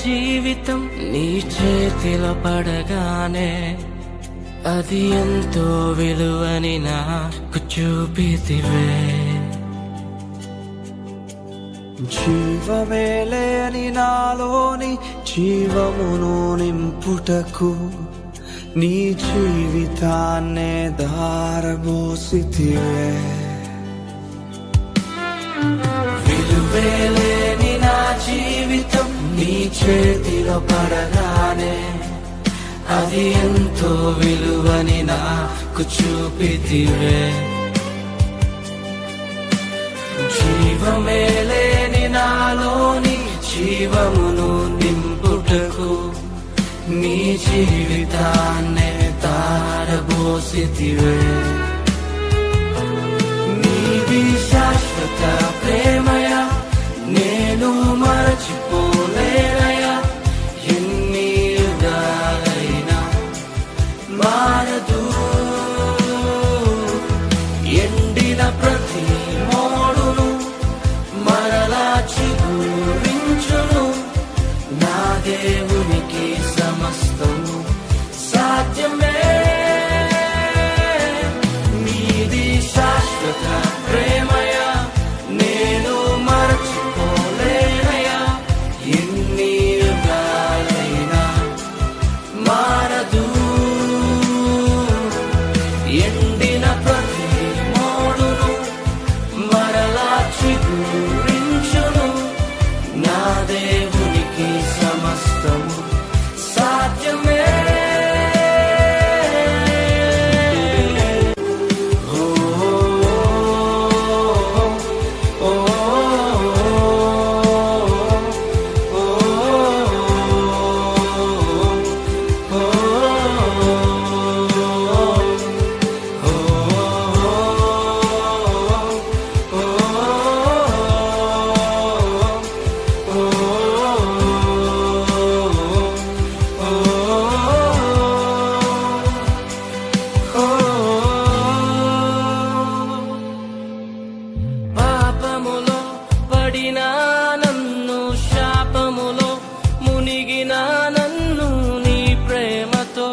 జీవితం నీ చేతిలో పడగానే అది ఎంతో విలువని నాకు చూపితివే. జీవమే లేని నాలోని జీవమును నింపుటకు నీ జీవితాన్నే ధారబోసితివే. విలువే లేని నా జీవితం నీ చేతిలో పడగానే అది ఎంతో విలువని నాకు చూపితివే. జీవమే లేని నాలోని జీవమును నింపుటకు నీ జీవితాన్నే ధారబోసితివే. నీది శాశ్వత ప్రేమయ నేను మరచిపోలేనయా. ఎన్ని యుగాలైనా మారదు. ఎండిన ప్రతి మోడును మరలా చిగురించును. నా దేవునికి సమస్తము సాధ్యమే. నీది శాశ్వత ప్రేమయ నేను మరచిపోలేనయా. ఎన్ని యుగాలైనా మారదు. ఎండిన ప్రతి మోడును మరలా చిగురించును. నా దేవునికి సమస్తము సాధ్యమే. పాపములో పడిన నన్ను, శాపములో మునిగిన నన్ను నీ ప్రేమతో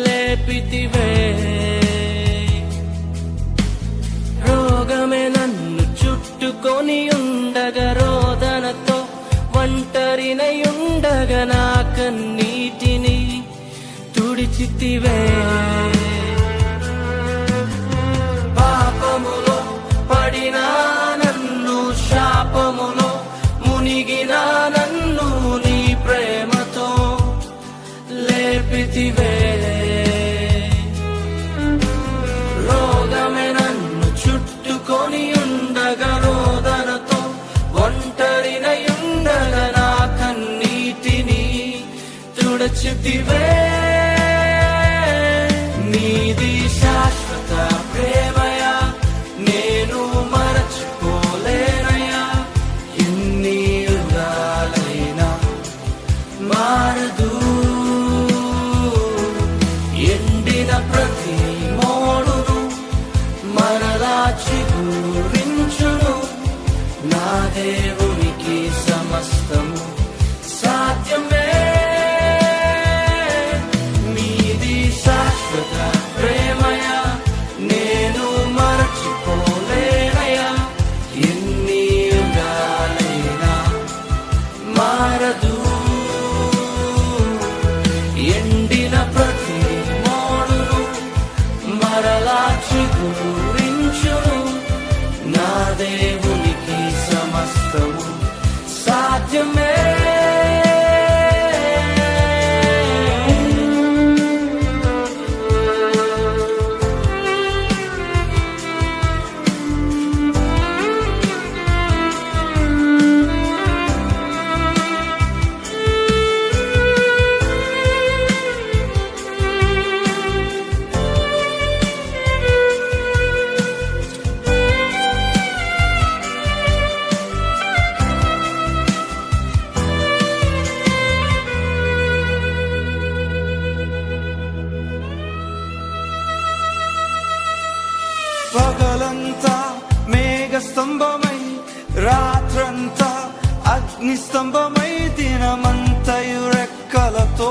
లేపితివే. రోగమే నన్ను చుట్టుకొని ఉండగా, రోదనతో ఒంటరినై ఉండగా నా కన్నీటిని తుడిచితివే. పాపములో పడిన నన్ను, శాపములో మునిగిన నన్ను నీ ప్రేమతో లేపితివే. రోగమే నన్ను చుట్టుకొని ఉండగా, రోదనతో ఒంటరినై ఉండగా నా కన్నీటిని తుడచితివే. నీది శాశ్వత ప్రేమయ నేను మరచిపోలేనయా. ఎన్ని యుగాలైనా మారదు. ఎండిన ప్రతి మోడును మరలా చిగురించును. నా దేవునికి సమస్తము సాధ్యమే. నీది శాశ్వత ప్రేమయ నేను మరచిపోలేనయా. ఎన్ని యుగాలైనా మారదు. ఎండిన ప్రతి మోడును మరలా చిగురించును. నా దేవునికి సమస్తము సాధ్యమే. అగ్నిస్తంభమై దినమంతయు రెక్కలతో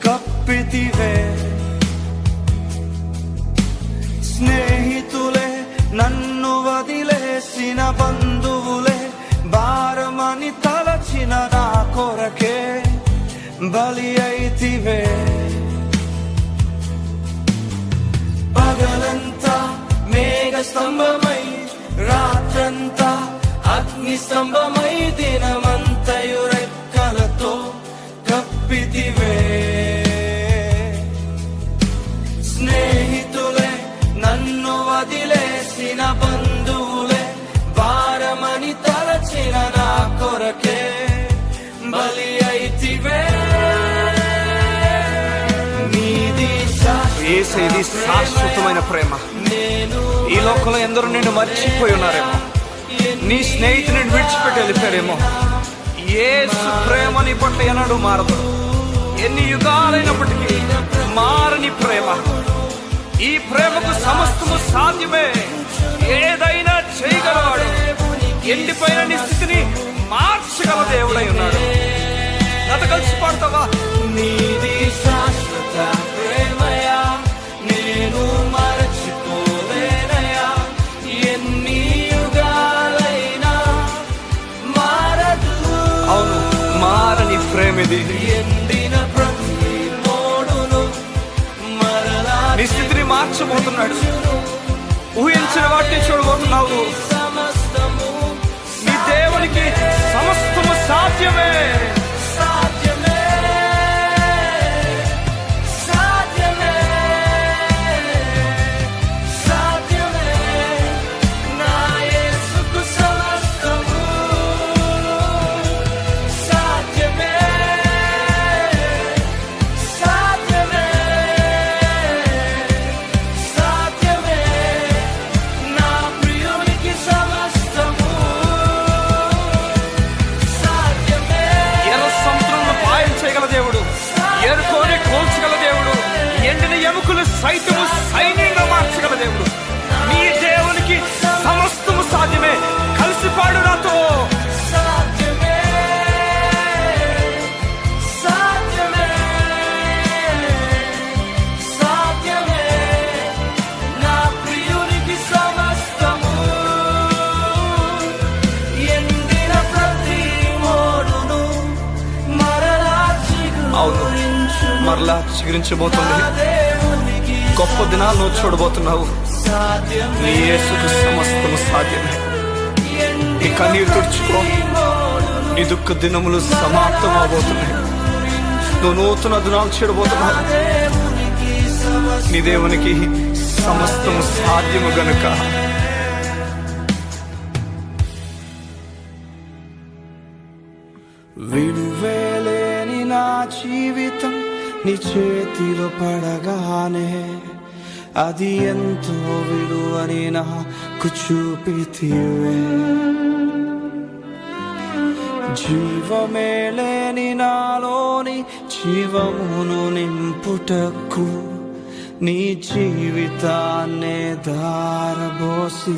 కప్పితివే. స్నేహితులే నన్ను వదిలేసిన బంధువులే భారమని తలచిన నా కొరకే బలి అయితివే. పగలంతా మేఘ స్తంభమై రాత్రంతా అగ్ని స్తంభమై దినమంతయు రెక్కలతో కప్పితివే. స్నేహితులే నన్ను వదిలేసిన బంధువులే భారమని తలచిన నా కొరకే బలి అయితివే. యేసయ్యది శాశ్వతమైన ప్రేమ. ఈ లోకంలో ఎందరో నిన్ను మర్చిపోయి ఉన్నారేమో, నీ స్నేహితుని విడిచిపెట్టి వెళ్ళిపోయారేమో. యేసు ప్రేమ నీ పట్ల ఎన్నడూ మారదు. ఎన్ని యుగాలైనప్పటికీ మారని ప్రేమ. ఈ ప్రేమకు సమస్తము సాధ్యమే. ఏదైనా చేయగలవాడు. ఎండిపోయిన నీ స్థితిని మార్చగల దేవుడై ఉన్నాడు. గత కలిసి పాడతావా? నీది శాశ్వత ప్రేమయా, నేను మరచిపోలేనయా. ఎన్ని యుగాలైనా మారదు. అవును, మారని ప్రేమిది. ఎండిన ప్రతి మోడును మరలా నీ స్థితిని మార్చబోతున్నాడు. ఊహించిన వాటిని చూడబోతున్నావు. సమస్తము నీ దేవునికి సమస్తము సాధ్యమే. సాధ్యమే, సాధ్యమే, సాధ్యమే. నా యేసుకు సమస్తము సాధ్యమే, సాధ్యమే, సాధ్యమే. నా ప్రియునికి సమస్తము సాధ్యమే. ఎర్ర సముద్రంలో పాయం చేయగల దేవుడు, ఎరుకోని కోల్చగల దేవుడు, ఎండిన ఎముకలు సైతము సైన్యంగా మార్చగల దేవుడు. నీ దేవునికి సమస్తము సాధ్యమే. కలిసి పాడు నాతో. సాధ్యమే, సాధ్యమే, సాధ్యమే. నా ప్రియునికి సమస్తము ఎండిన ప్రతి మోడును మరలా అవును, మరలా చిగురించబోతుంది. దేవునికి గొప్ప దినాలు నువ్వు చూడబోతున్నావు. సాధ్యమే. నీ యేసుకు సమస్తము సాధ్యమే. నీ కన్నీరు తుడుచుకో. నీ దుఃఖ దినములు సమాప్తం అవబోతున్నాయి. నువ్వు నూతన దినాలు చూడబోతున్నావు. నీ దేవునికి సమస్తము సాధ్యము గనుక విలువేలేని నా జీవితం నీ చేతిలో పడగానే అది ఎంతో విలువని నాకు చూపితివే. జీవమే లేని నాలోని జీవమును నింపుటకు నీ జీవితాన్నే దారబోసితివే.